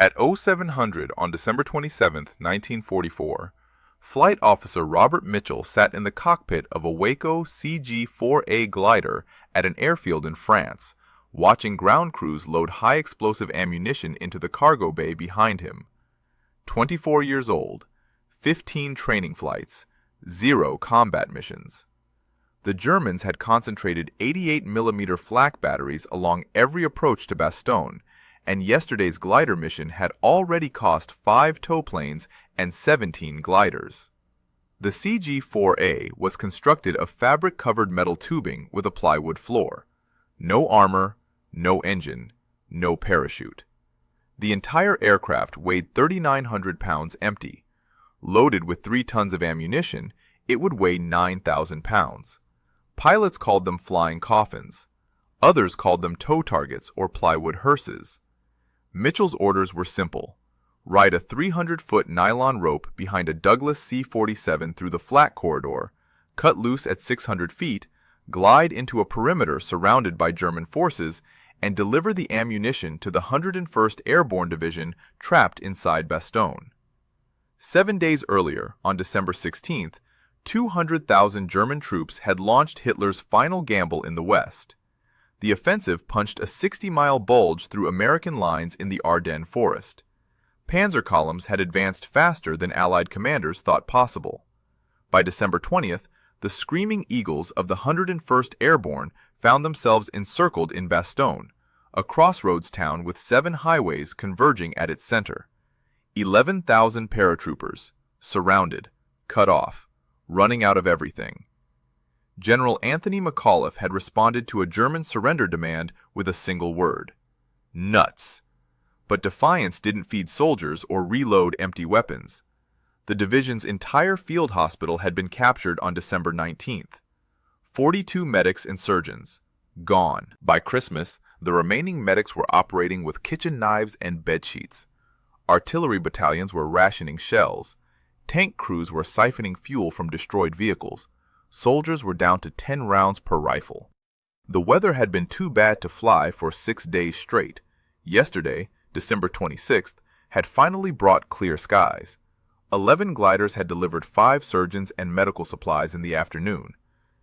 At 0700 on December 27, 1944, Flight Officer Robert Mitchell sat in the cockpit of a Waco CG-4A glider at an airfield in France, watching ground crews load high-explosive ammunition into the cargo bay behind him. 24 years old, 15 training flights, 0 combat missions. The Germans had concentrated 88mm flak batteries along every approach to Bastogne, and yesterday's glider mission had already cost 5 tow planes and 17 gliders. The CG-4A was constructed of fabric-covered metal tubing with a plywood floor. No armor, no engine, no parachute. The entire aircraft weighed 3,900 pounds empty. Loaded with 3 tons of ammunition, it would weigh 9,000 pounds. Pilots called them flying coffins. Others called them tow targets or plywood hearses. Mitchell's orders were simple. Ride a 300-foot nylon rope behind a Douglas C-47 through the flak corridor, cut loose at 600 feet, glide into a perimeter surrounded by German forces, and deliver the ammunition to the 101st Airborne Division trapped inside Bastogne. 7 days earlier, on December 16th, 200,000 German troops had launched Hitler's final gamble in the West. The offensive punched a 60-mile bulge through American lines in the Ardennes forest. Panzer columns had advanced faster than Allied commanders thought possible. By December 20th, the screaming eagles of the 101st Airborne found themselves encircled in Bastogne, a crossroads town with 7 highways converging at its center. 11,000 paratroopers, surrounded, cut off, running out of everything. General Anthony McAuliffe had responded to a German surrender demand with a single word: nuts. But defiance didn't feed soldiers or reload empty weapons. The division's entire field hospital had been captured on December 19th. 42 medics and surgeons, gone. By Christmas, the remaining medics were operating with kitchen knives and bedsheets. Artillery battalions were rationing shells. Tank crews were siphoning fuel from destroyed vehicles. Soldiers were down to 10 rounds per rifle. The weather had been too bad to fly for 6 days straight. Yesterday, December 26th, had finally brought clear skies. 11 gliders had delivered 5 surgeons and medical supplies in the afternoon.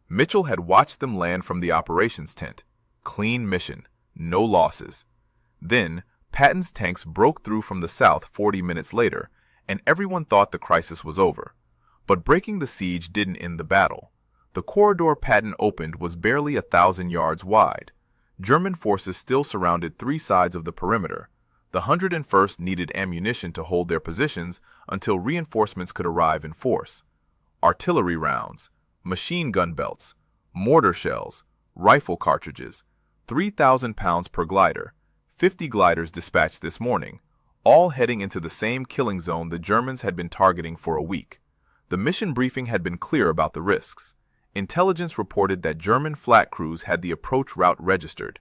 Mitchell had watched them land from the operations tent. Clean mission, no losses. Then, Patton's tanks broke through from the south 40 minutes later, and everyone thought the crisis was over. But breaking the siege didn't end the battle. The corridor Patton opened was barely 1,000 yards wide. German forces still surrounded 3 sides of the perimeter. The 101st needed ammunition to hold their positions until reinforcements could arrive in force. Artillery rounds, machine gun belts, mortar shells, rifle cartridges, 3,000 pounds per glider, 50 gliders dispatched this morning, all heading into the same killing zone the Germans had been targeting for a week. The mission briefing had been clear about the risks. Intelligence reported that German flak crews had the approach route registered.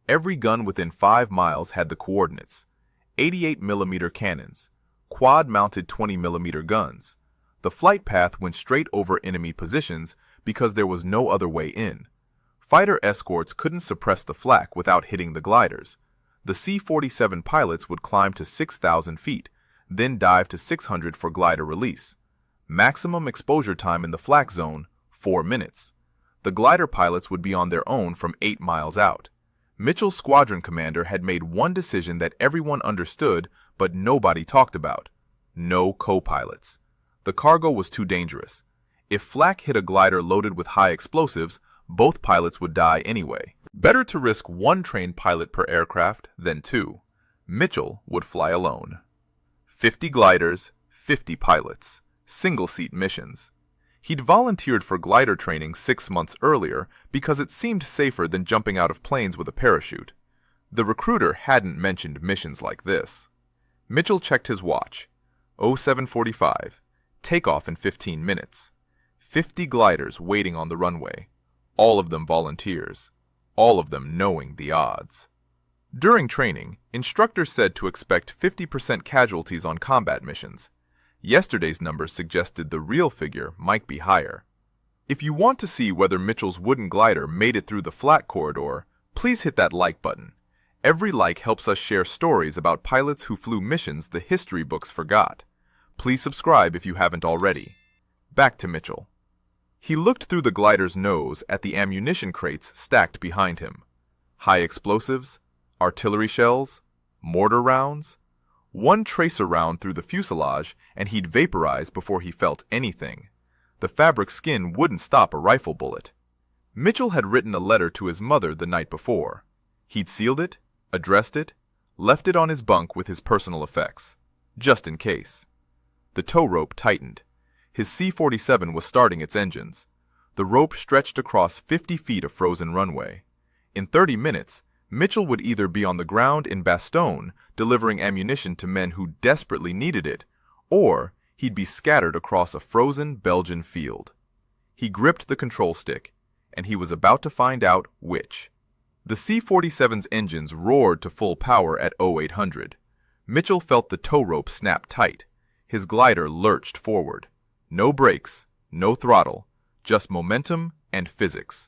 Every gun within 5 miles had the coordinates. 88mm cannons, quad-mounted 20mm guns. The flight path went straight over enemy positions because there was no other way in. Fighter escorts couldn't suppress the flak without hitting the gliders. The C-47 pilots would climb to 6,000 feet, then dive to 600 for glider release. Maximum exposure time in the flak zone, 4 minutes. The glider pilots would be on their own from 8 miles out. Mitchell's squadron commander had made one decision that everyone understood but nobody talked about: no co-pilots. The cargo was too dangerous. If flak hit a glider loaded with high explosives, both pilots would die anyway. Better to risk 1 trained pilot per aircraft than 2. Mitchell would fly alone. 50 gliders, 50 pilots, single-seat missions. He'd volunteered for glider training 6 months earlier because it seemed safer than jumping out of planes with a parachute. The recruiter hadn't mentioned missions like this. Mitchell checked his watch. 0745. Takeoff in 15 minutes. 50 gliders waiting on the runway. All of them volunteers. All of them knowing the odds. During training, instructors said to expect 50% casualties on combat missions. Yesterday's numbers suggested the real figure might be higher. If you want to see whether Mitchell's wooden glider made it through the flak corridor, please hit that like button. Every like helps us share stories about pilots who flew missions the history books forgot. Please subscribe if you haven't already. Back to Mitchell. He looked through the glider's nose at the ammunition crates stacked behind him. High explosives, artillery shells, mortar rounds. One tracer round through the fuselage and he'd vaporize before he felt anything. The fabric skin wouldn't stop a rifle bullet. Mitchell had written a letter to his mother the night before. He'd sealed it, addressed it, left it on his bunk with his personal effects, just in case. The tow rope tightened. His C-47 was starting its engines. The rope stretched across 50 feet of frozen runway. In 30 minutes, Mitchell would either be on the ground in Bastogne delivering ammunition to men who desperately needed it, or he'd be scattered across a frozen Belgian field. He gripped the control stick, and he was about to find out which. The C-47's engines roared to full power at 0800. Mitchell felt the tow rope snap tight. His glider lurched forward. No brakes, no throttle, just momentum and physics.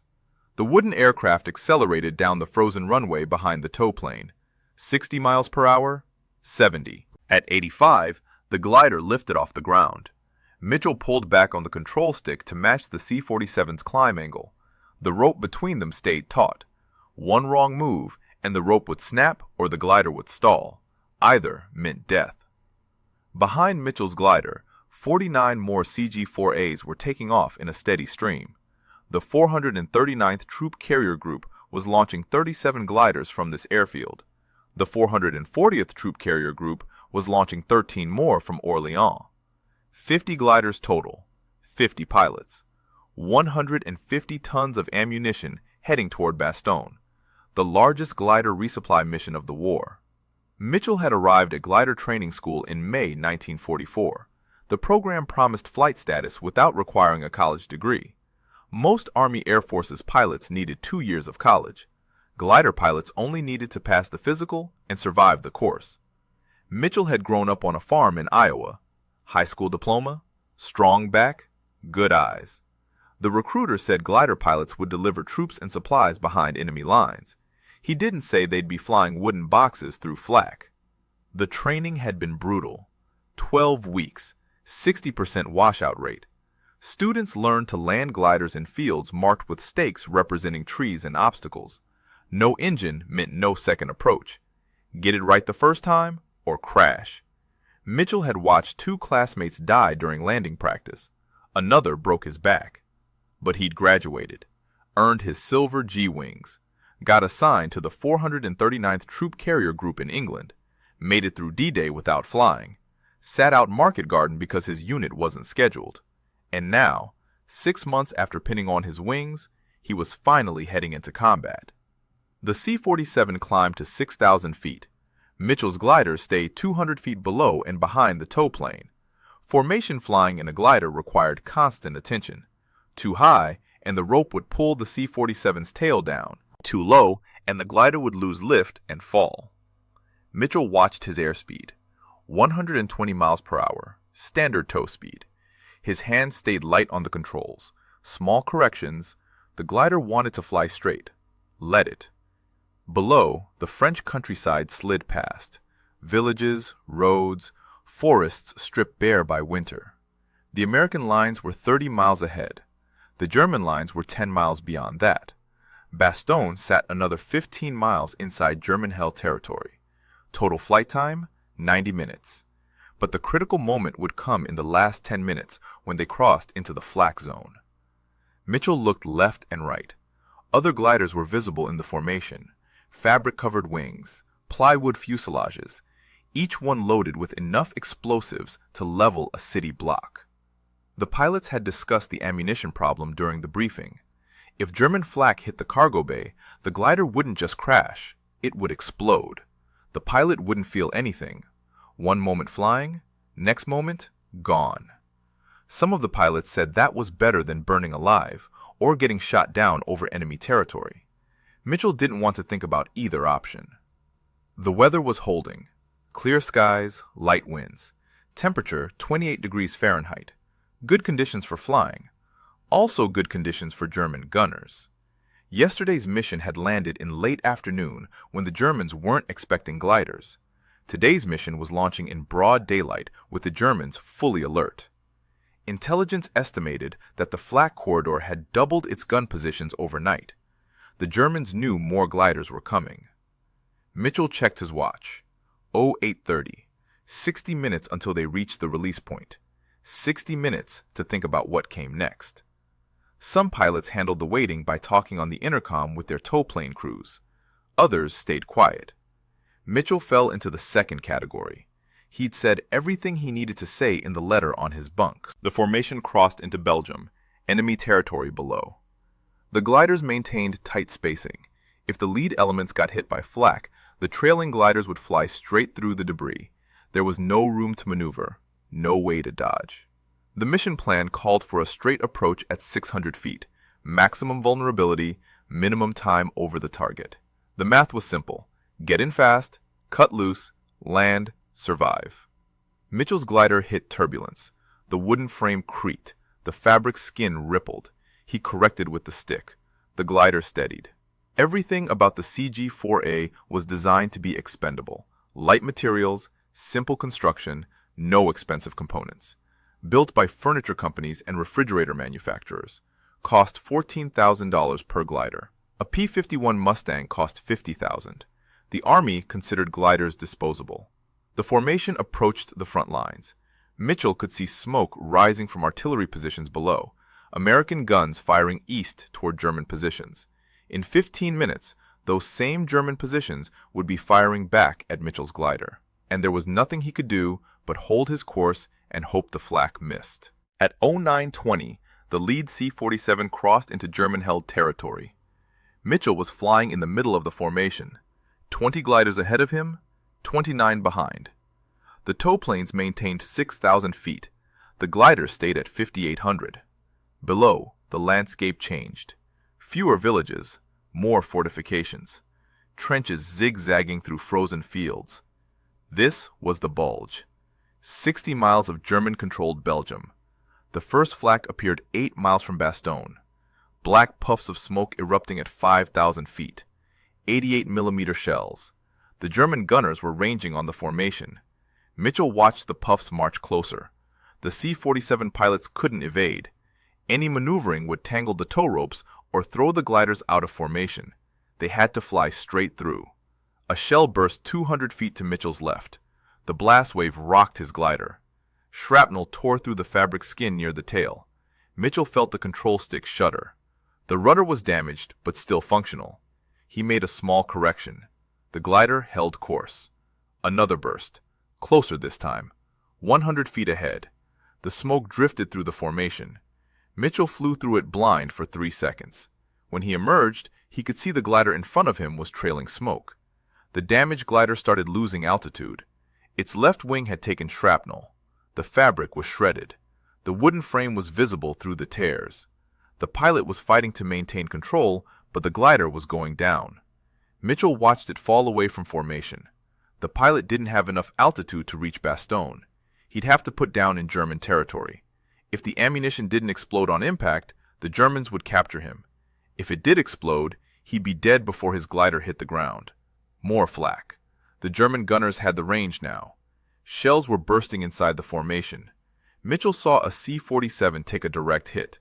The wooden aircraft accelerated down the frozen runway behind the tow plane. 60 miles per hour, 70. At 85, the glider lifted off the ground. Mitchell pulled back on the control stick to match the C-47's climb angle. The rope between them stayed taut. One wrong move, and the rope would snap or the glider would stall. Either meant death. Behind Mitchell's glider, 49 more CG-4As were taking off in a steady stream. The 439th Troop Carrier Group was launching 37 gliders from this airfield. The 440th Troop Carrier Group was launching 13 more from Orléans. 50 gliders total, 50 pilots, 150 tons of ammunition heading toward Bastogne, the largest glider resupply mission of the war. Mitchell had arrived at glider training school in May 1944. The program promised flight status without requiring a college degree. Most Army Air Force's pilots needed 2 years of college. Glider pilots only needed to pass the physical and survive the course. Mitchell had grown up on a farm in Iowa. High school diploma, strong back, good eyes. The recruiter said glider pilots would deliver troops and supplies behind enemy lines. He didn't say they'd be flying wooden boxes through flak. The training had been brutal. 12 weeks, 60% washout rate. Students learned to land gliders in fields marked with stakes representing trees and obstacles. No engine meant no second approach. Get it right the first time or crash. Mitchell had watched 2 classmates die during landing practice. Another broke his back. But he'd graduated, earned his silver G-Wings, got assigned to the 439th Troop Carrier Group in England, made it through D-Day without flying, sat out Market Garden because his unit wasn't scheduled. And now, 6 months after pinning on his wings, he was finally heading into combat. The C-47 climbed to 6,000 feet. Mitchell's glider stayed 200 feet below and behind the tow plane. Formation flying in a glider required constant attention. Too high, and the rope would pull the C-47's tail down. Too low, and the glider would lose lift and fall. Mitchell watched his airspeed. 120 miles per hour, standard tow speed. His hands stayed light on the controls. Small corrections. The glider wanted to fly straight. Let it. Below, the French countryside slid past. Villages, roads, forests stripped bare by winter. The American lines were 30 miles ahead. The German lines were 10 miles beyond that. Bastogne sat another 15 miles inside German-held territory. Total flight time, 90 minutes. But the critical moment would come in the last 10 minutes when they crossed into the flak zone. Mitchell looked left and right. Other gliders were visible in the formation. Fabric-covered wings, plywood fuselages, each one loaded with enough explosives to level a city block. The pilots had discussed the ammunition problem during the briefing. If German flak hit the cargo bay, the glider wouldn't just crash, it would explode. The pilot wouldn't feel anything. One moment flying, next moment, gone. Some of the pilots said that was better than burning alive or getting shot down over enemy territory. Mitchell didn't want to think about either option. The weather was holding. Clear skies, light winds. Temperature 28 degrees Fahrenheit. Good conditions for flying. Also good conditions for German gunners. Yesterday's mission had landed in late afternoon when the Germans weren't expecting gliders. Today's mission was launching in broad daylight with the Germans fully alert. Intelligence estimated that the flak corridor had doubled its gun positions overnight. The Germans knew more gliders were coming. Mitchell checked his watch. 0830. 60 minutes until they reached the release point. 60 minutes to think about what came next. Some pilots handled the waiting by talking on the intercom with their tow plane crews. Others stayed quiet. Mitchell fell into the second category. He'd said everything he needed to say in the letter on his bunk. The formation crossed into Belgium, enemy territory below. The gliders maintained tight spacing. If the lead elements got hit by flak, the trailing gliders would fly straight through the debris. There was no room to maneuver, no way to dodge. The mission plan called for a straight approach at 600 feet, maximum vulnerability, minimum time over the target. The math was simple. Get in fast, cut loose, land, survive. Mitchell's glider hit turbulence. The wooden frame creaked. The fabric skin rippled. He corrected with the stick. The glider steadied. Everything about the CG-4A was designed to be expendable. Light materials, simple construction, no expensive components. Built by furniture companies and refrigerator manufacturers. Cost $14,000 per glider. A P-51 Mustang cost $50,000. The Army considered gliders disposable. The formation approached the front lines. Mitchell could see smoke rising from artillery positions below, American guns firing east toward German positions. In 15 minutes, those same German positions would be firing back at Mitchell's glider, and there was nothing he could do but hold his course and hope the flak missed. At 0920, the lead C-47 crossed into German-held territory. Mitchell was flying in the middle of the formation, 20 gliders ahead of him, 29 behind. The tow planes maintained 6,000 feet. The gliders stayed at 5,800. Below, the landscape changed. Fewer villages, more fortifications. Trenches zigzagging through frozen fields. This was the bulge. 60 miles of German-controlled Belgium. The first flak appeared 8 miles from Bastogne. Black puffs of smoke erupting at 5,000 feet. 88mm shells. The German gunners were ranging on the formation. Mitchell watched the puffs march closer. The C-47 pilots couldn't evade. Any maneuvering would tangle the tow ropes or throw the gliders out of formation. They had to fly straight through. A shell burst 200 feet to Mitchell's left. The blast wave rocked his glider. Shrapnel tore through the fabric skin near the tail. Mitchell felt the control stick shudder. The rudder was damaged, but still functional. He made a small correction. The glider held course. Another burst. Closer this time. 100 feet ahead. The smoke drifted through the formation. Mitchell flew through it blind for 3 seconds. When he emerged, he could see the glider in front of him was trailing smoke. The damaged glider started losing altitude. Its left wing had taken shrapnel. The fabric was shredded. The wooden frame was visible through the tears. The pilot was fighting to maintain control, but the glider was going down. Mitchell watched it fall away from formation. The pilot didn't have enough altitude to reach Bastogne. He'd have to put down in German territory. If the ammunition didn't explode on impact, the Germans would capture him. If it did explode, he'd be dead before his glider hit the ground. More flak. The German gunners had the range now. Shells were bursting inside the formation. Mitchell saw a C-47 take a direct hit.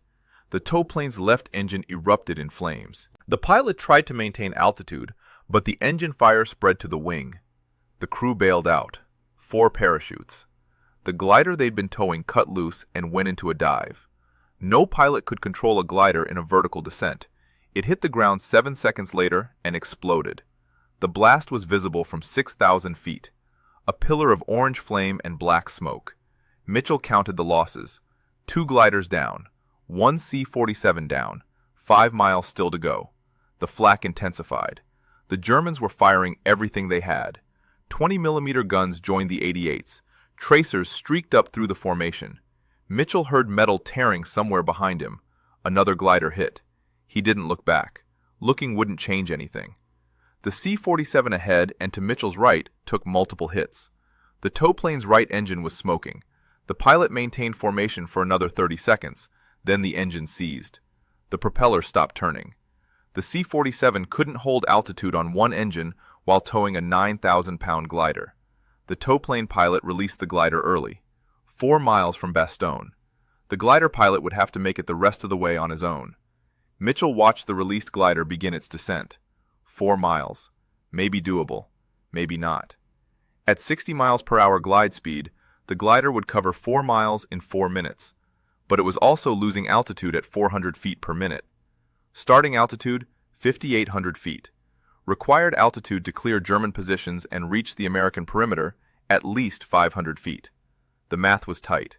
The tow plane's left engine erupted in flames. The pilot tried to maintain altitude, but the engine fire spread to the wing. The crew bailed out. 4 parachutes. The glider they'd been towing cut loose and went into a dive. No pilot could control a glider in a vertical descent. It hit the ground 7 seconds later and exploded. The blast was visible from 6,000 feet. A pillar of orange flame and black smoke. Mitchell counted the losses. 2 gliders down. 1 C-47 down. 5 miles still to go. The flak intensified. The Germans were firing everything they had. 20mm guns joined the 88s. Tracers streaked up through the formation. Mitchell heard metal tearing somewhere behind him. Another glider hit. He didn't look back. Looking wouldn't change anything. The C-47 ahead and to Mitchell's right took multiple hits. The tow plane's right engine was smoking. The pilot maintained formation for another 30 seconds. Then the engine seized. The propeller stopped turning. The C-47 couldn't hold altitude on one engine while towing a 9,000-pound glider. The towplane pilot released the glider early, 4 miles from Bastogne. The glider pilot would have to make it the rest of the way on his own. Mitchell watched the released glider begin its descent. 4 miles. Maybe doable. Maybe not. At 60 miles per hour glide speed, the glider would cover 4 miles in 4 minutes. But it was also losing altitude at 400 feet per minute. Starting altitude, 5,800 feet. Required altitude to clear German positions and reach the American perimeter, at least 500 feet. The math was tight.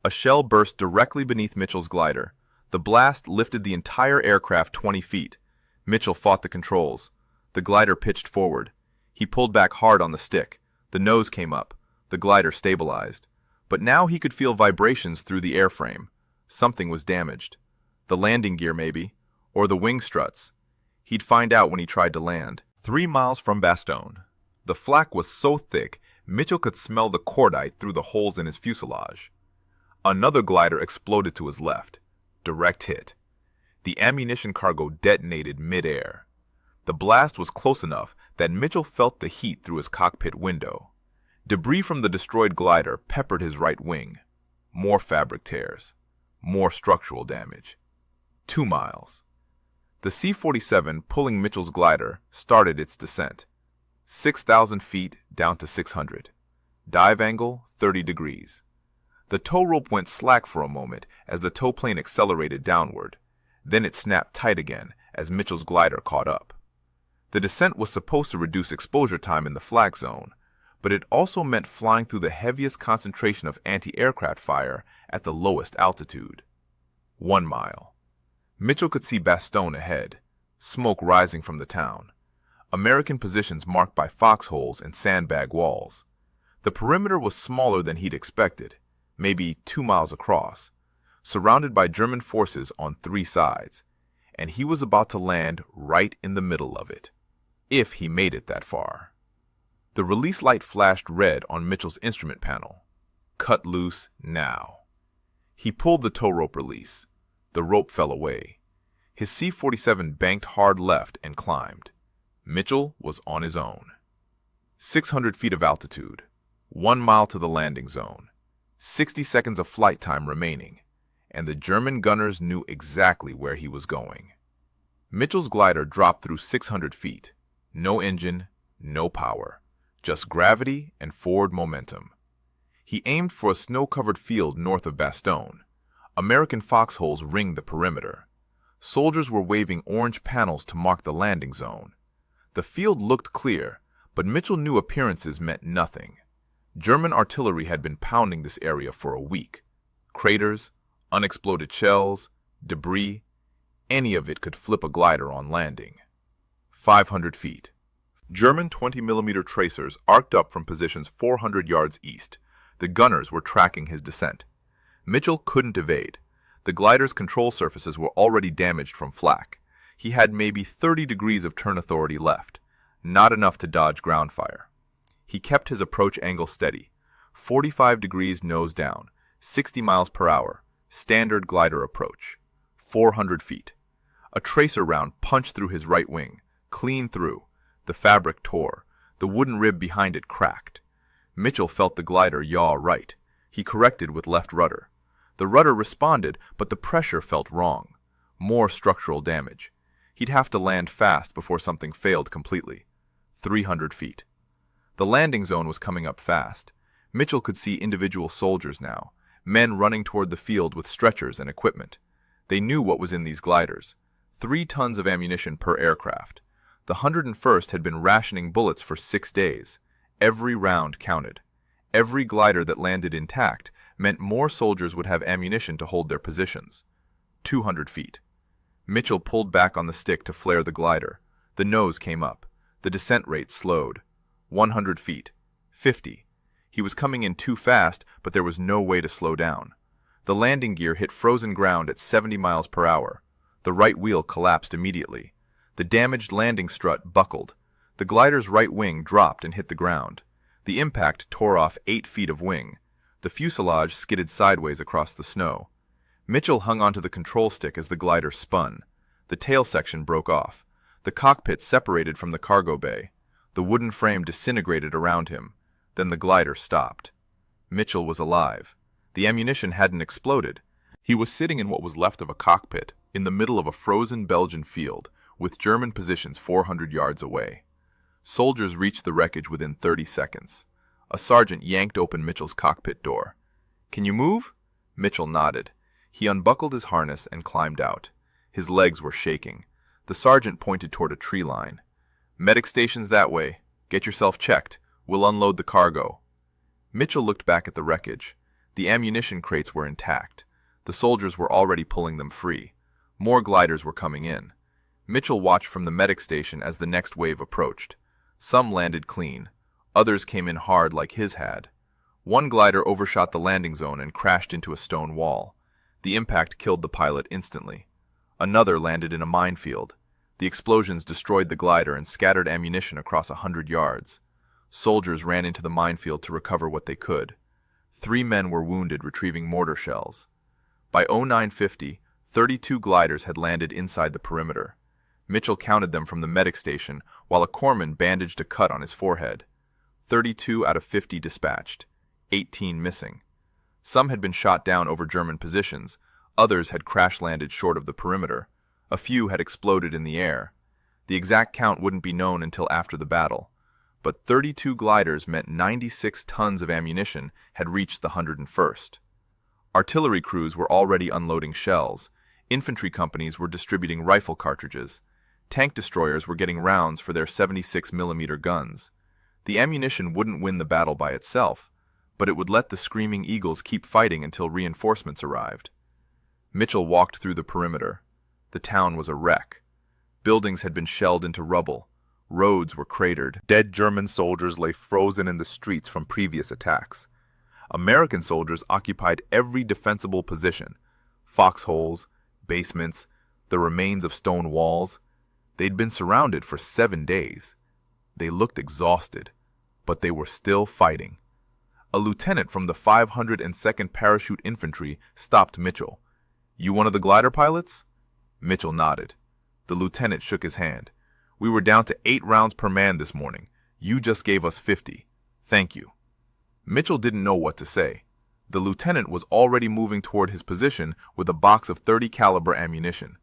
A shell burst directly beneath Mitchell's glider. The blast lifted the entire aircraft 20 feet. Mitchell fought the controls. The glider pitched forward. He pulled back hard on the stick. The nose came up. The glider stabilized. But now he could feel vibrations through the airframe. Something was damaged. The landing gear, maybe. Or the wing struts. He'd find out when he tried to land. 3 miles from Bastogne. The flak was so thick, Mitchell could smell the cordite through the holes in his fuselage. Another glider exploded to his left. Direct hit. The ammunition cargo detonated mid-air. The blast was close enough that Mitchell felt the heat through his cockpit window. Debris from the destroyed glider peppered his right wing. More fabric tears. More structural damage. 2 miles. The C-47, pulling Mitchell's glider, started its descent. 6,000 feet down to 600. Dive angle, 30 degrees. The tow rope went slack for a moment as the tow plane accelerated downward. Then it snapped tight again as Mitchell's glider caught up. The descent was supposed to reduce exposure time in the flak zone, but it also meant flying through the heaviest concentration of anti-aircraft fire at the lowest altitude. 1 mile. Mitchell could see Bastogne ahead, smoke rising from the town. American positions marked by foxholes and sandbag walls. The perimeter was smaller than he'd expected, maybe 2 miles across, surrounded by German forces on 3 sides, and he was about to land right in the middle of it, if he made it that far. The release light flashed red on Mitchell's instrument panel. Cut loose now. He pulled the tow rope release. The rope fell away. His C-47 banked hard left and climbed. Mitchell was on his own. 600 feet of altitude. 1 mile to the landing zone. 60 seconds of flight time remaining, and the German gunners knew exactly where he was going. Mitchell's glider dropped through 600 feet. No engine, no power. Just gravity and forward momentum. He aimed for a snow-covered field north of Bastogne. American foxholes ringed the perimeter. Soldiers were waving orange panels to mark the landing zone. The field looked clear, but Mitchell knew appearances meant nothing. German artillery had been pounding this area for a week. Craters, unexploded shells, debris, any of it could flip a glider on landing. 500 feet. German 20mm tracers arced up from positions 400 yards east. The gunners were tracking his descent. Mitchell couldn't evade. The glider's control surfaces were already damaged from flak. He had maybe 30 degrees of turn authority left, not enough to dodge ground fire. He kept his approach angle steady, 45 degrees nose down, 60 miles per hour, standard glider approach, 400 feet. A tracer round punched through his right wing, clean through. The fabric tore. The wooden rib behind it cracked. Mitchell felt the glider yaw right. He corrected with left rudder. The rudder responded, but the pressure felt wrong. More structural damage. He'd have to land fast before something failed completely. 300 feet. The landing zone was coming up fast. Mitchell could see individual soldiers now, men running toward the field with stretchers and equipment. They knew what was in these gliders. 3 tons of ammunition per aircraft. The 101st had been rationing bullets for 6 days. Every round counted. Every glider that landed intact meant more soldiers would have ammunition to hold their positions. 200 feet. Mitchell pulled back on the stick to flare the glider. The nose came up. The descent rate slowed. 100 feet. 50. He was coming in too fast, but there was no way to slow down. The landing gear hit frozen ground at 70 miles per hour. The right wheel collapsed immediately. The damaged landing strut buckled. The glider's right wing dropped and hit the ground. The impact tore off 8 feet of wing. The fuselage skidded sideways across the snow. Mitchell hung onto the control stick as the glider spun. The tail section broke off. The cockpit separated from the cargo bay. The wooden frame disintegrated around him. Then the glider stopped. Mitchell was alive. The ammunition hadn't exploded. He was sitting in what was left of a cockpit, in the middle of a frozen Belgian field, with German positions 400 yards away. Soldiers reached the wreckage within 30 seconds. A sergeant yanked open Mitchell's cockpit door. "Can you move?" Mitchell nodded. He unbuckled his harness and climbed out. His legs were shaking. The sergeant pointed toward a tree line. "Medic station's that way. Get yourself checked. We'll unload the cargo." Mitchell looked back at the wreckage. The ammunition crates were intact. The soldiers were already pulling them free. More gliders were coming in. Mitchell watched from the medic station as the next wave approached. Some landed clean. Others came in hard like his had. One glider overshot the landing zone and crashed into a stone wall. The impact killed the pilot instantly. Another landed in a minefield. The explosions destroyed the glider and scattered ammunition across 100 yards. Soldiers ran into the minefield to recover what they could. 3 men were wounded retrieving mortar shells. By 0950, 32 gliders had landed inside the perimeter. Mitchell counted them from the medic station while a corpsman bandaged a cut on his forehead. 32 out of 50 dispatched. 18 missing. Some had been shot down over German positions. Others had crash-landed short of the perimeter. A few had exploded in the air. The exact count wouldn't be known until after the battle. But 32 gliders meant 96 tons of ammunition had reached the 101st. Artillery crews were already unloading shells. Infantry companies were distributing rifle cartridges. Tank destroyers were getting rounds for their 76mm guns. The ammunition wouldn't win the battle by itself, but it would let the Screaming Eagles keep fighting until reinforcements arrived. Mitchell walked through the perimeter. The town was a wreck. Buildings had been shelled into rubble. Roads were cratered. Dead German soldiers lay frozen in the streets from previous attacks. American soldiers occupied every defensible position. Foxholes, basements, the remains of stone walls. They'd been surrounded for 7 days. They looked exhausted, but they were still fighting. A lieutenant from the 502nd Parachute Infantry stopped Mitchell. "You one of the glider pilots?" Mitchell nodded. The lieutenant shook his hand. "We were down to 8 rounds per man this morning. You just gave us 50. Thank you." Mitchell didn't know what to say. The lieutenant was already moving toward his position with a box of .30 caliber ammunition.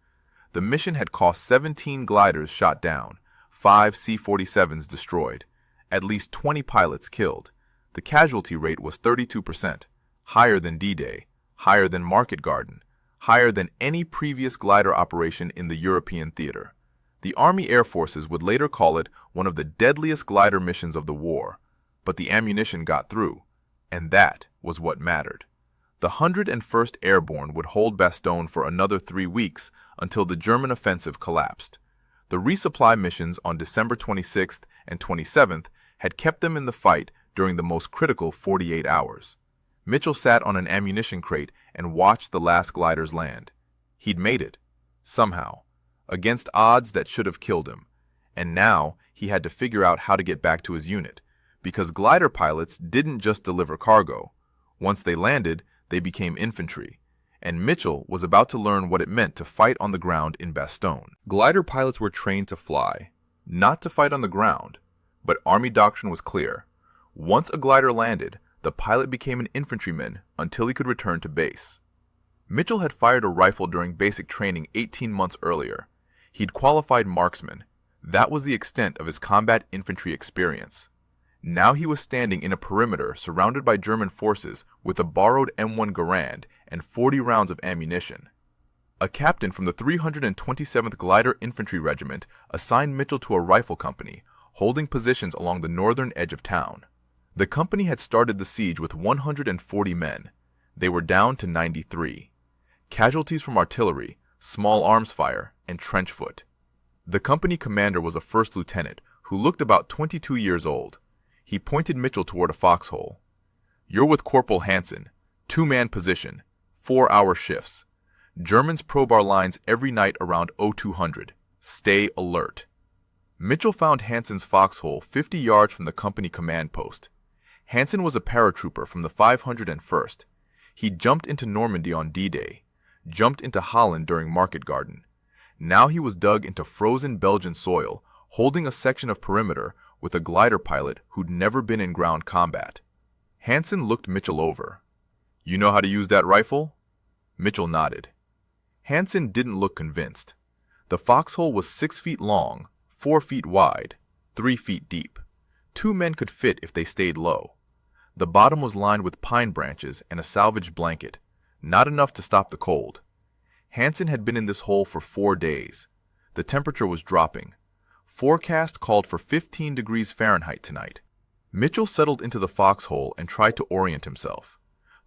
The mission had cost 17 gliders shot down, 5 C-47s destroyed, at least 20 pilots killed. The casualty rate was 32%, higher than D-Day, higher than Market Garden, higher than any previous glider operation in the European theater. The Army Air Forces would later call it one of the deadliest glider missions of the war, but the ammunition got through, and that was what mattered. The 101st Airborne would hold Bastogne for another 3 weeks until the German offensive collapsed. The resupply missions on December 26th and 27th had kept them in the fight during the most critical 48 hours. Mitchell sat on an ammunition crate and watched the last gliders land. He'd made it, somehow, against odds that should have killed him. And now he had to figure out how to get back to his unit, because glider pilots didn't just deliver cargo. Once they landed, they became infantry, and Mitchell was about to learn what it meant to fight on the ground in Bastogne. Glider pilots were trained to fly, not to fight on the ground, but Army doctrine was clear. Once a glider landed, the pilot became an infantryman until he could return to base. Mitchell had fired a rifle during basic training 18 months earlier. He'd qualified marksman. That was the extent of his combat infantry experience. Now he was standing in a perimeter surrounded by German forces with a borrowed M1 Garand and 40 rounds of ammunition. A captain from the 327th Glider Infantry Regiment assigned Mitchell to a rifle company, holding positions along the northern edge of town. The company had started the siege with 140 men. They were down to 93. Casualties from artillery, small arms fire, and trench foot. The company commander was a first lieutenant who looked about 22 years old. He pointed Mitchell toward a foxhole. "You're with Corporal Hansen. 2-man position. 4-hour shifts. Germans probe our lines every night around 0200. Stay alert." Mitchell found Hansen's foxhole 50 yards from the company command post. Hansen was a paratrooper from the 501st. He jumped into Normandy on D-Day, jumped into Holland during Market Garden. Now he was dug into frozen Belgian soil, holding a section of perimeter with a glider pilot who'd never been in ground combat. Hansen looked Mitchell over. "You know how to use that rifle?" Mitchell nodded. Hansen didn't look convinced. The foxhole was 6 feet long, 4 feet wide, 3 feet deep. 2 men could fit if they stayed low. The bottom was lined with pine branches and a salvaged blanket, not enough to stop the cold. Hansen had been in this hole for 4 days. The temperature was dropping. Forecast called for 15 degrees Fahrenheit tonight. Mitchell settled into the foxhole and tried to orient himself.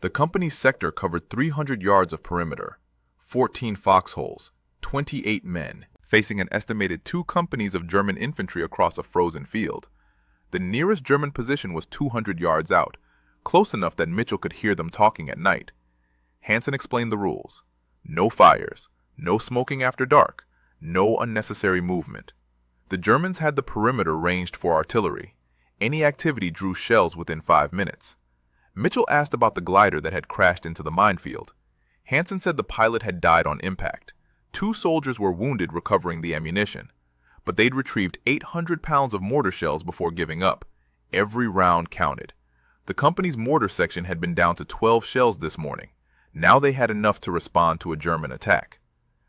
The company's sector covered 300 yards of perimeter, 14 foxholes, 28 men, facing an estimated 2 companies of German infantry across a frozen field. The nearest German position was 200 yards out, close enough that Mitchell could hear them talking at night. Hansen explained the rules. No fires, no smoking after dark, no unnecessary movement. The Germans had the perimeter ranged for artillery. Any activity drew shells within 5 minutes. Mitchell asked about the glider that had crashed into the minefield. Hansen said the pilot had died on impact. 2 soldiers were wounded recovering the ammunition, but they'd retrieved 800 pounds of mortar shells before giving up. Every round counted. The company's mortar section had been down to 12 shells this morning. Now they had enough to respond to a German attack.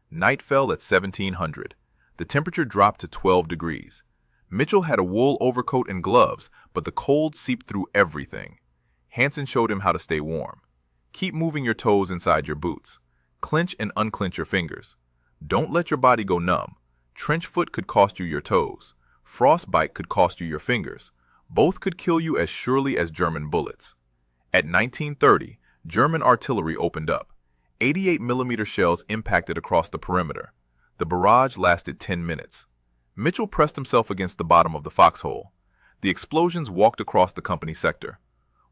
Night fell at 1700. The temperature dropped to 12 degrees. Mitchell had a wool overcoat and gloves, but the cold seeped through everything. Hansen showed him how to stay warm. Keep moving your toes inside your boots. Clench and unclench your fingers. Don't let your body go numb. Trench foot could cost you your toes. Frostbite could cost you your fingers. Both could kill you as surely as German bullets. At 1930, German artillery opened up. 88mm shells impacted across the perimeter. The barrage lasted 10 minutes. Mitchell pressed himself against the bottom of the foxhole. The explosions walked across the company sector.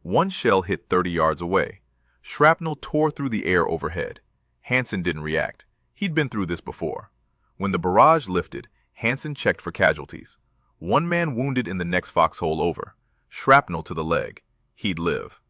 1 shell hit 30 yards away. Shrapnel tore through the air overhead. Hansen didn't react. He'd been through this before. When the barrage lifted, Hansen checked for casualties. 1 man wounded in the next foxhole over. Shrapnel to the leg. He'd live.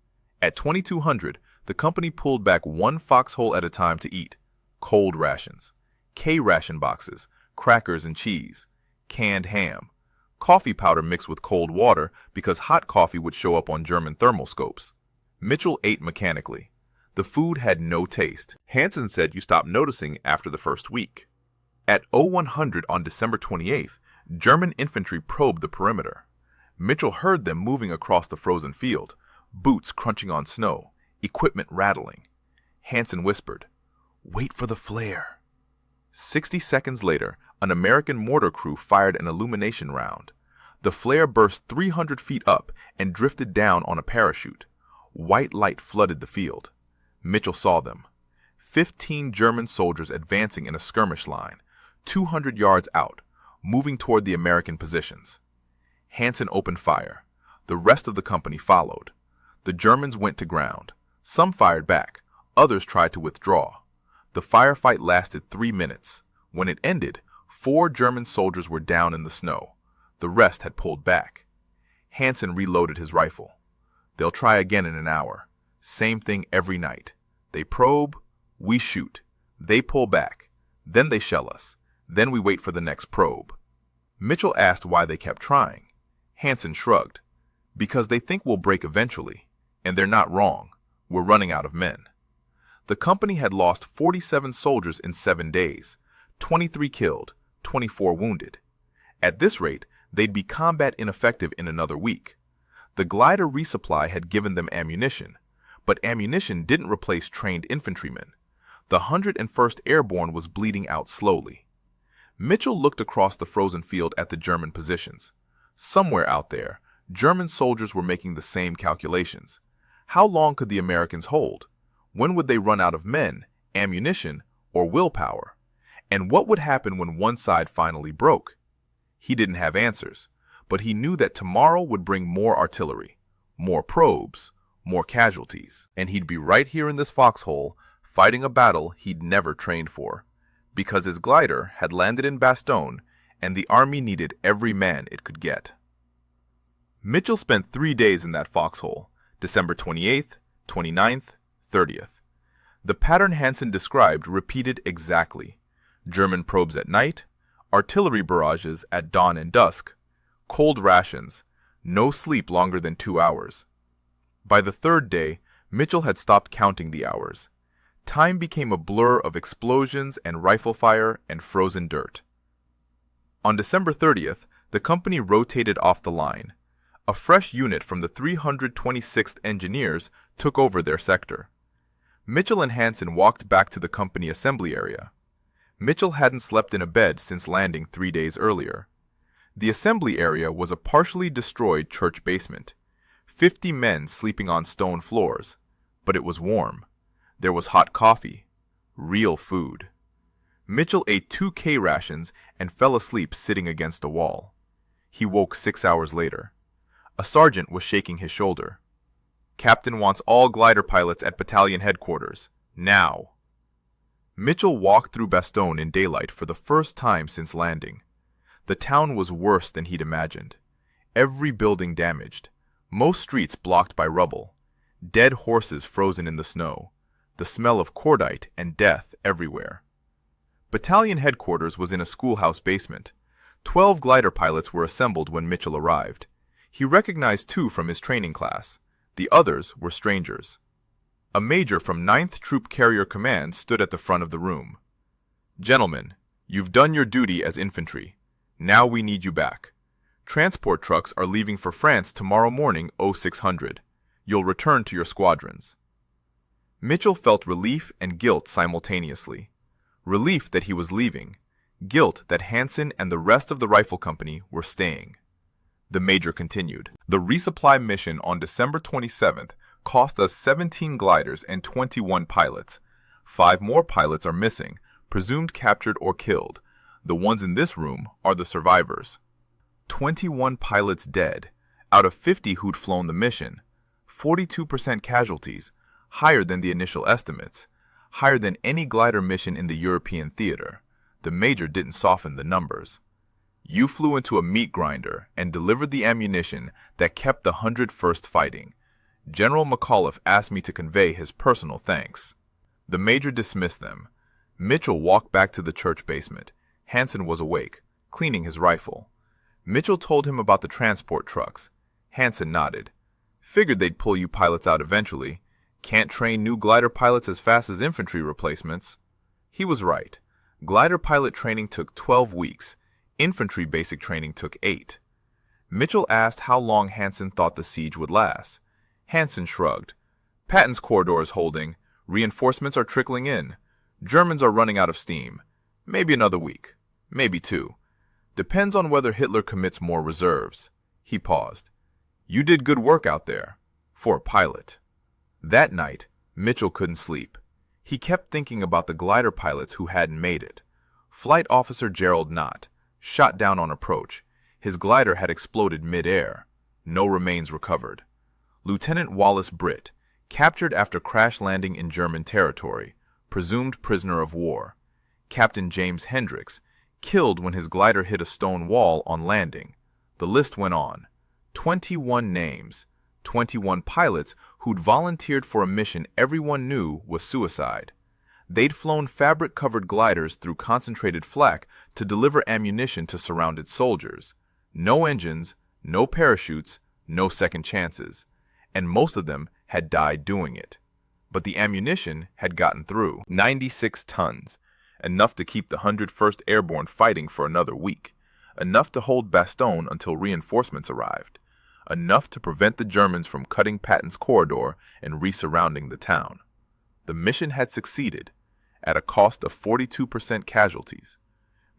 At 2200, the company pulled back 1 foxhole at a time to eat. Cold rations. K-ration boxes, crackers and cheese, canned ham, coffee powder mixed with cold water because hot coffee would show up on German thermoscopes. Mitchell ate mechanically. The food had no taste. Hansen said you stopped noticing after the first week. At 0100 on December 28th, German infantry probed the perimeter. Mitchell heard them moving across the frozen field, boots crunching on snow, equipment rattling. Hansen whispered, "Wait for the flare." 60 seconds later, an American mortar crew fired an illumination round. The flare burst 300 feet up and drifted down on a parachute. White light flooded the field. Mitchell saw them. 15 German soldiers advancing in a skirmish line, 200 yards out, moving toward the American positions. Hansen opened fire. The rest of the company followed. The Germans went to ground. Some fired back. Others tried to withdraw. The firefight lasted 3 minutes. When it ended, 4 German soldiers were down in the snow. The rest had pulled back. Hansen reloaded his rifle. They'll try again in an hour. Same thing every night. They probe, we shoot. They pull back. Then they shell us. Then we wait for the next probe. Mitchell asked why they kept trying. Hansen shrugged. Because they think we'll break eventually. And they're not wrong. We're running out of men. The company had lost 47 soldiers in 7 days, 23 killed, 24 wounded. At this rate, they'd be combat ineffective in another week. The glider resupply had given them ammunition, but ammunition didn't replace trained infantrymen. The 101st Airborne was bleeding out slowly. Mitchell looked across the frozen field at the German positions. Somewhere out there, German soldiers were making the same calculations. How long could the Americans hold? When would they run out of men, ammunition, or willpower? And what would happen when one side finally broke? He didn't have answers, but he knew that tomorrow would bring more artillery, more probes, more casualties. And he'd be right here in this foxhole, fighting a battle he'd never trained for, because his glider had landed in Bastogne, and the army needed every man it could get. Mitchell spent 3 days in that foxhole, December 28th, 29th, 30th. The pattern Hansen described repeated exactly. German probes at night, artillery barrages at dawn and dusk, cold rations, no sleep longer than 2 hours. By the third day, Mitchell had stopped counting the hours. Time became a blur of explosions and rifle fire and frozen dirt. On December 30th, the company rotated off the line. A fresh unit from the 326th Engineers took over their sector. Mitchell and Hansen walked back to the company assembly area. Mitchell hadn't slept in a bed since landing 3 days earlier. The assembly area was a partially destroyed church basement. 50 men sleeping on stone floors. But it was warm. There was hot coffee. Real food. Mitchell ate 2 K rations and fell asleep sitting against a wall. He woke 6 hours later. A sergeant was shaking his shoulder. "Captain wants all glider pilots at battalion headquarters. Now." Mitchell walked through Bastogne in daylight for the first time since landing. The town was worse than he'd imagined. Every building damaged. Most streets blocked by rubble. Dead horses frozen in the snow. The smell of cordite and death everywhere. Battalion headquarters was in a schoolhouse basement. 12 glider pilots were assembled when Mitchell arrived. He recognized 2 from his training class. The others were strangers. A major from 9th Troop Carrier Command stood at the front of the room. "Gentlemen, you've done your duty as infantry. Now we need you back. Transport trucks are leaving for France tomorrow morning 0600. You'll return to your squadrons." Mitchell felt relief and guilt simultaneously. Relief that he was leaving. Guilt that Hansen and the rest of the rifle company were staying. The major continued. "The resupply mission on December 27th cost us 17 gliders and 21 pilots. 5 more pilots are missing, presumed captured or killed. The ones in this room are the survivors. 21 pilots dead, out of 50 who'd flown the mission. 42% casualties, higher than the initial estimates, higher than any glider mission in the European theater." The major didn't soften the numbers. "You flew into a meat grinder and delivered the ammunition that kept the 101st fighting. General McAuliffe asked me to convey his personal thanks." The major dismissed them. Mitchell walked back to the church basement. Hansen was awake, cleaning his rifle. Mitchell told him about the transport trucks. Hansen nodded. "Figured they'd pull you pilots out eventually. Can't train new glider pilots as fast as infantry replacements." He was right. Glider pilot training took 12 weeks. Infantry basic training took 8. Mitchell asked how long Hansen thought the siege would last. Hansen shrugged. "Patton's corridor is holding. Reinforcements are trickling in. Germans are running out of steam. Maybe another week. Maybe 2. Depends on whether Hitler commits more reserves." He paused. "You did good work out there. For a pilot." That night, Mitchell couldn't sleep. He kept thinking about the glider pilots who hadn't made it. Flight Officer Gerald Knott, shot down on approach. His glider had exploded mid-air. No remains recovered. Lieutenant Wallace Britt, captured after crash landing in German territory, presumed prisoner of war. Captain James Hendricks, killed when his glider hit a stone wall on landing. The list went on. 21 names. 21 pilots who'd volunteered for a mission everyone knew was suicide. They'd flown fabric-covered gliders through concentrated flak to deliver ammunition to surrounded soldiers. No engines, no parachutes, no second chances. And most of them had died doing it. But the ammunition had gotten through. 96 tons. Enough to keep the 101st Airborne fighting for another week. Enough to hold Bastogne until reinforcements arrived. Enough to prevent the Germans from cutting Patton's corridor and resurrounding the town. The mission had succeeded, at a cost of 42% casualties.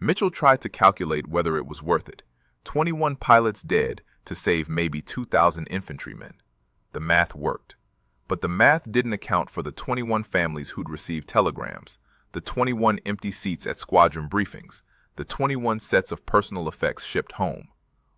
Mitchell tried to calculate whether it was worth it. 21 pilots dead to save maybe 2,000 infantrymen. The math worked. But the math didn't account for the 21 families who'd received telegrams, the 21 empty seats at squadron briefings, the 21 sets of personal effects shipped home.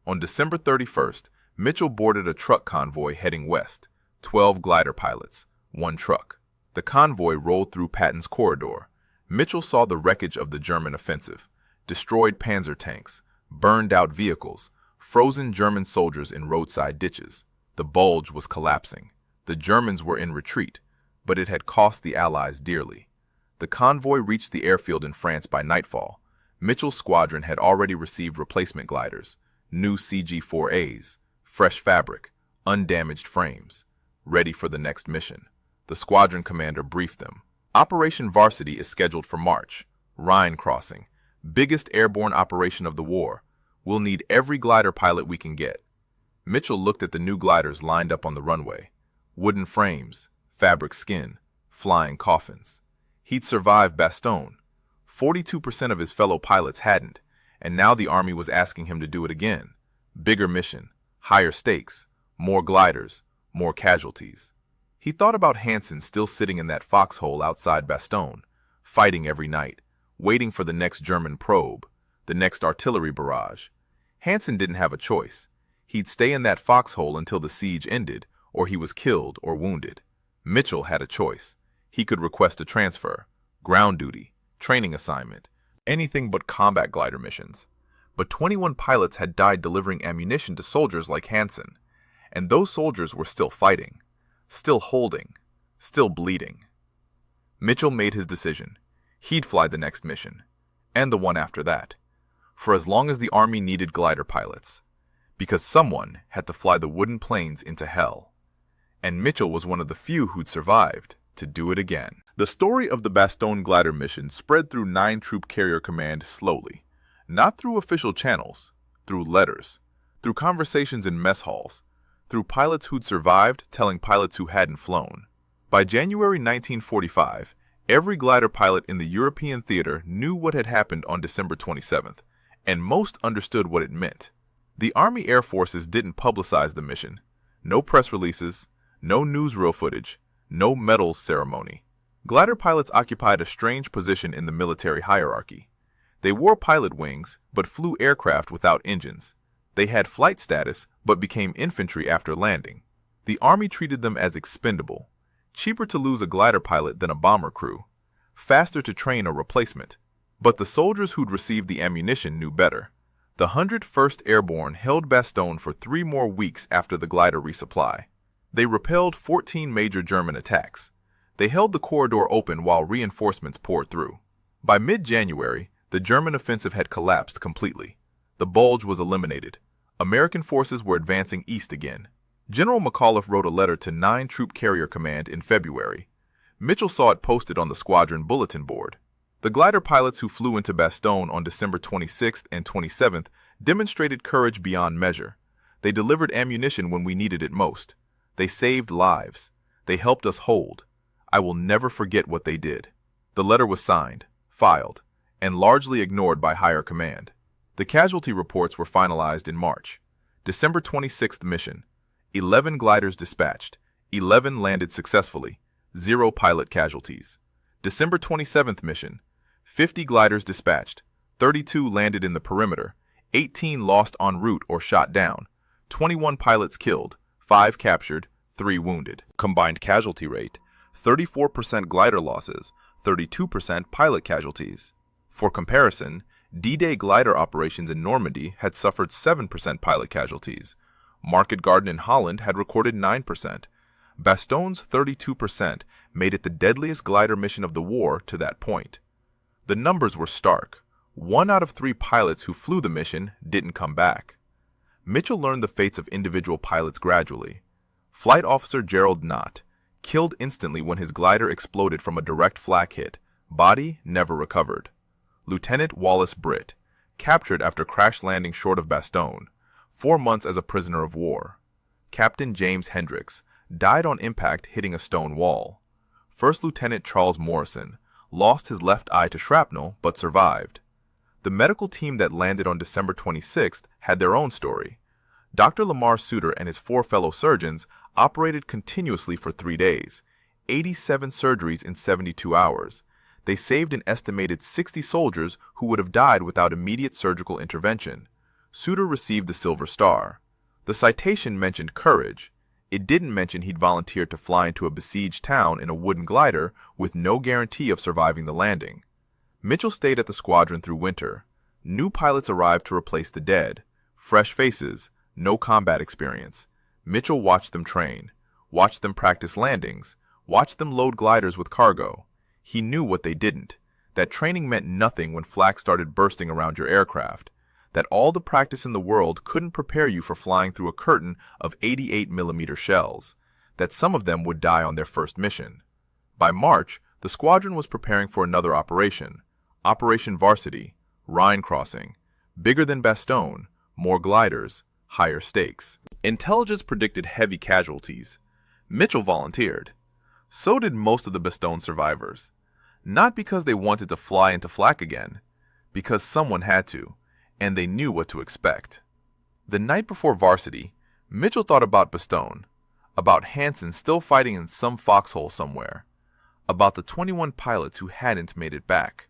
On December 31st, Mitchell boarded a truck convoy heading west. 12 glider pilots, 1 truck. The convoy rolled through Patton's corridor. Mitchell saw the wreckage of the German offensive. Destroyed panzer tanks, burned-out vehicles, frozen German soldiers in roadside ditches. The bulge was collapsing. The Germans were in retreat, but it had cost the Allies dearly. The convoy reached the airfield in France by nightfall. Mitchell's squadron had already received replacement gliders, new CG-4As, fresh fabric, undamaged frames, ready for the next mission. The squadron commander briefed them. Operation Varsity is scheduled for March. Rhine crossing. Biggest airborne operation of the war. We'll need every glider pilot we can get. Mitchell looked at the new gliders lined up on the runway. Wooden frames, fabric skin, flying coffins. He'd survived Bastogne. 42% of his fellow pilots hadn't, and now the Army was asking him to do it again. Bigger mission, higher stakes, more gliders, more casualties. He thought about Hansen still sitting in that foxhole outside Bastogne, fighting every night, waiting for the next German probe, the next artillery barrage. Hansen didn't have a choice. He'd stay in that foxhole until the siege ended, or he was killed or wounded. Mitchell had a choice. He could request a transfer, ground duty, training assignment, anything but combat glider missions. But 21 pilots had died delivering ammunition to soldiers like Hansen, and those soldiers were still fighting, still holding, still bleeding. Mitchell made his decision. He'd fly the next mission, and the one after that, for as long as the Army needed glider pilots, because someone had to fly the wooden planes into hell. And Mitchell was one of the few who'd survived to do it again. The story of the Bastogne glider mission spread through 9 Troop Carrier Command slowly, not through official channels, through letters, through conversations in mess halls, through pilots who'd survived telling pilots who hadn't flown. By January 1945, every glider pilot in the European theater knew what had happened on December 27th, and most understood what it meant. The Army Air Forces didn't publicize the mission. No press releases, no newsreel footage, no medals ceremony. Glider pilots occupied a strange position in the military hierarchy. They wore pilot wings, but flew aircraft without engines. They had flight status, but became infantry after landing. The Army treated them as expendable. Cheaper to lose a glider pilot than a bomber crew. Faster to train a replacement. But the soldiers who'd received the ammunition knew better. The 101st Airborne held Bastogne for 3 more weeks after the glider resupply. They repelled 14 major German attacks. They held the corridor open while reinforcements poured through. By mid-January, the German offensive had collapsed completely. The bulge was eliminated. American forces were advancing east again. General McAuliffe wrote a letter to 9 Troop Carrier Command in February. Mitchell saw it posted on the squadron bulletin board. The glider pilots who flew into Bastogne on December 26th and 27th demonstrated courage beyond measure. They delivered ammunition when we needed it most. They saved lives. They helped us hold. I will never forget what they did. The letter was signed, filed, and largely ignored by higher command. The casualty reports were finalized in March. December 26th mission. 11 gliders dispatched. 11 landed successfully. 0 pilot casualties. December 27th mission. 50 gliders dispatched. 32 landed in the perimeter. 18 lost en route or shot down. 21 pilots killed. 5 captured. 3 wounded. Combined casualty rate. 34% glider losses. 32% pilot casualties. For comparison, D-Day glider operations in Normandy had suffered 7% pilot casualties. Market Garden in Holland had recorded 9%. Bastogne's 32% made it the deadliest glider mission of the war to that point. The numbers were stark. 1 out of 3 pilots who flew the mission didn't come back. Mitchell learned the fates of individual pilots gradually. Flight Officer Gerald Knott, killed instantly when his glider exploded from a direct flak hit. Body never recovered. Lieutenant Wallace Britt, captured after crash landing short of Bastogne, 4 months as a prisoner of war. Captain James Hendricks died on impact hitting a stone wall. First Lieutenant Charles Morrison lost his left eye to shrapnel but survived. The medical team that landed on December 26th had their own story. Dr. Lamar Suter and his 4 fellow surgeons operated continuously for 3 days, 87 surgeries in 72 hours. They saved an estimated 60 soldiers who would have died without immediate surgical intervention. Suter received the Silver Star. The citation mentioned courage. It didn't mention he'd volunteered to fly into a besieged town in a wooden glider with no guarantee of surviving the landing. Mitchell stayed at the squadron through winter. New pilots arrived to replace the dead. Fresh faces, no combat experience. Mitchell watched them train, watched them practice landings, watched them load gliders with cargo. He knew what they didn't, that training meant nothing when flak started bursting around your aircraft, that all the practice in the world couldn't prepare you for flying through a curtain of 88mm shells, that some of them would die on their first mission. By March, the squadron was preparing for another operation, Operation Varsity, Rhine crossing, bigger than Bastogne, more gliders, higher stakes. Intelligence predicted heavy casualties. Mitchell volunteered. So did most of the Bastogne survivors. Not because they wanted to fly into flak again, because someone had to, and they knew what to expect. The night before Varsity, Mitchell thought about Bastogne, about Hansen still fighting in some foxhole somewhere, about the 21 pilots who hadn't made it back,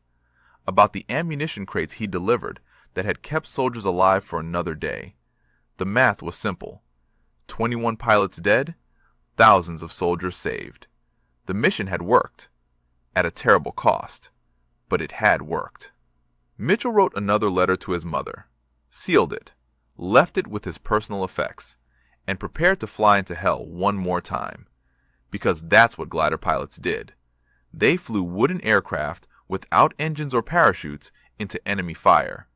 about the ammunition crates he delivered that had kept soldiers alive for another day. The math was simple. 21 pilots dead, thousands of soldiers saved. The mission had worked, at a terrible cost, but it had worked. Mitchell wrote another letter to his mother, sealed it, left it with his personal effects, and prepared to fly into hell one more time. Because that's what glider pilots did. They flew wooden aircraft without engines or parachutes into enemy fire.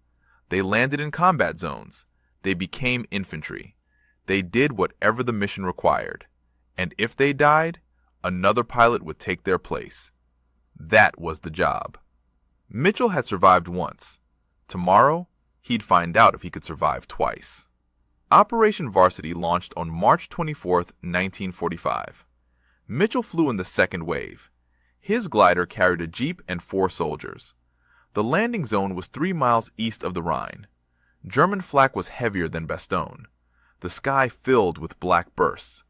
They landed in combat zones. They became infantry. They did whatever the mission required. And if they died, another pilot would take their place. That was the job. Mitchell had survived once. Tomorrow, he'd find out if he could survive twice. Operation Varsity launched on March 24, 1945. Mitchell flew in the second wave. His glider carried a jeep and 4 soldiers. The landing zone was 3 miles east of the Rhine. German flak was heavier than Bastogne. The sky filled with black bursts.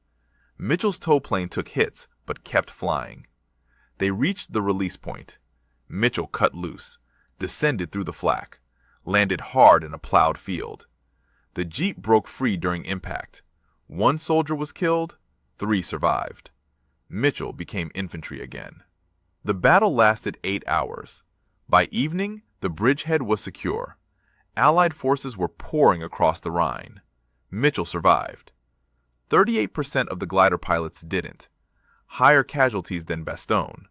Mitchell's tow plane took hits, but kept flying. They reached the release point. Mitchell cut loose, descended through the flak, landed hard in a plowed field. The jeep broke free during impact. 1 soldier was killed, 3 survived. Mitchell became infantry again. The battle lasted 8 hours. By evening, the bridgehead was secure. Allied forces were pouring across the Rhine. Mitchell survived. 38% of the glider pilots didn't. Higher casualties than Bastogne.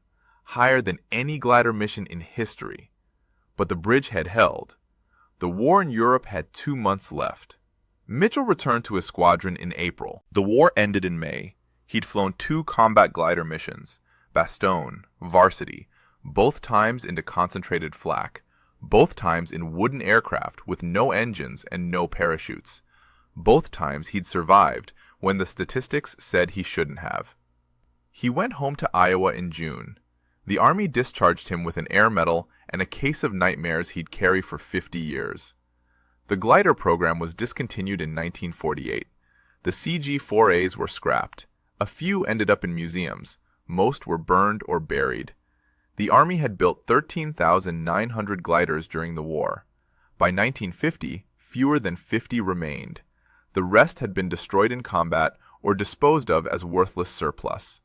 Higher than any glider mission in history. But the bridgehead held. The war in Europe had 2 months left. Mitchell returned to his squadron in April. The war ended in May. He'd flown 2 combat glider missions, Bastogne, Varsity, both times into concentrated flak, both times in wooden aircraft with no engines and no parachutes. Both times he'd survived when the statistics said he shouldn't have. He went home to Iowa in June. The Army discharged him with an air medal and a case of nightmares he'd carry for 50 years. The glider program was discontinued in 1948. The CG-4As were scrapped. A few ended up in museums. Most were burned or buried. The Army had built 13,900 gliders during the war. By 1950, fewer than 50 remained. The rest had been destroyed in combat or disposed of as worthless surplus.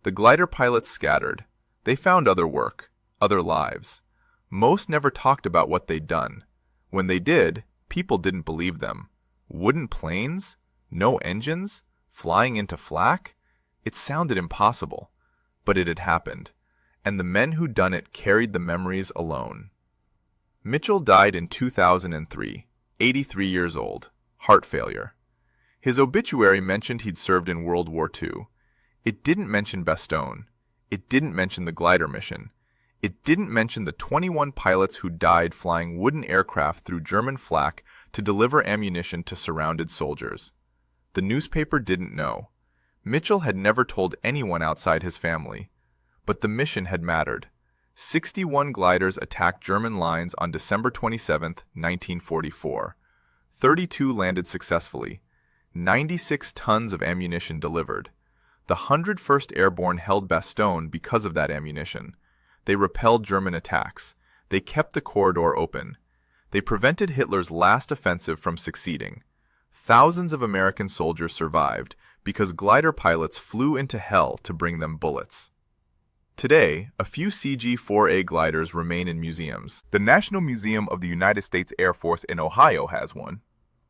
The glider pilots scattered. They found other work, other lives. Most never talked about what they'd done. When they did, people didn't believe them. Wooden planes? No engines? Flying into flak? It sounded impossible. But it had happened. And the men who'd done it carried the memories alone. Mitchell died in 2003, 83 years old, heart failure. His obituary mentioned he'd served in World War II. It didn't mention Bastogne. It didn't mention the glider mission. It didn't mention the 21 pilots who died flying wooden aircraft through German flak to deliver ammunition to surrounded soldiers. The newspaper didn't know. Mitchell had never told anyone outside his family. But the mission had mattered. 61 gliders attacked German lines on December 27, 1944. 32 landed successfully. 96 tons of ammunition delivered. The 101st Airborne held Bastogne because of that ammunition. They repelled German attacks. They kept the corridor open. They prevented Hitler's last offensive from succeeding. Thousands of American soldiers survived because glider pilots flew into hell to bring them bullets. Today, a few CG-4A gliders remain in museums. The National Museum of the United States Air Force in Ohio has one.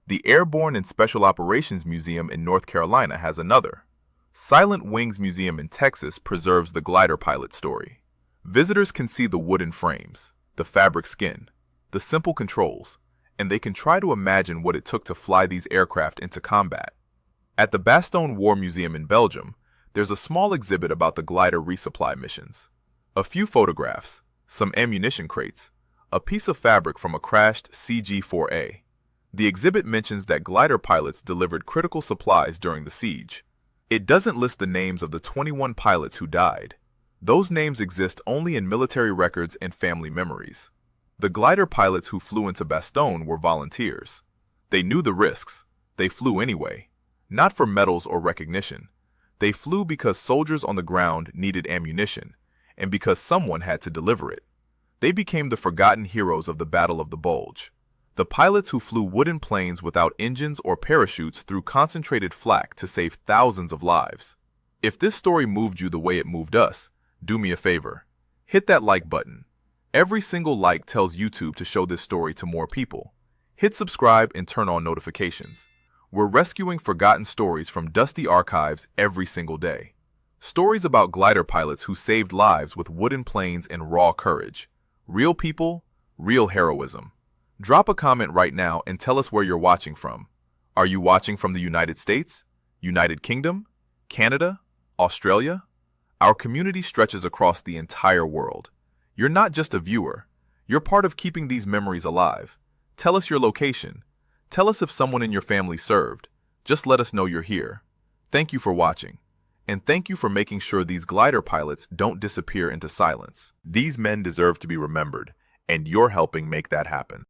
The Airborne and Special Operations Museum in North Carolina has another. Silent Wings Museum in Texas preserves the glider pilot story. Visitors can see the wooden frames, the fabric skin, the simple controls, and they can try to imagine what it took to fly these aircraft into combat. At the Bastogne War Museum in Belgium, there's a small exhibit about the glider resupply missions. A few photographs, some ammunition crates, a piece of fabric from a crashed CG-4A. The exhibit mentions that glider pilots delivered critical supplies during the siege. It doesn't list the names of the 21 pilots who died. Those names exist only in military records and family memories. The glider pilots who flew into Bastogne were volunteers. They knew the risks. They flew anyway. Not for medals or recognition. They flew because soldiers on the ground needed ammunition, and because someone had to deliver it. They became the forgotten heroes of the Battle of the Bulge. The pilots who flew wooden planes without engines or parachutes through concentrated flak to save thousands of lives. If this story moved you the way it moved us, do me a favor. Hit that like button. Every single like tells YouTube to show this story to more people. Hit subscribe and turn on notifications. We're rescuing forgotten stories from dusty archives every single day. Stories about glider pilots who saved lives with wooden planes and raw courage. Real people, real heroism. Drop a comment right now and tell us where you're watching from. Are you watching from the United States, United Kingdom, Canada, Australia? Our community stretches across the entire world. You're not just a viewer. You're part of keeping these memories alive. Tell us your location. Tell us if someone in your family served. Just let us know you're here. Thank you for watching. And thank you for making sure these glider pilots don't disappear into silence. These men deserve to be remembered, and you're helping make that happen.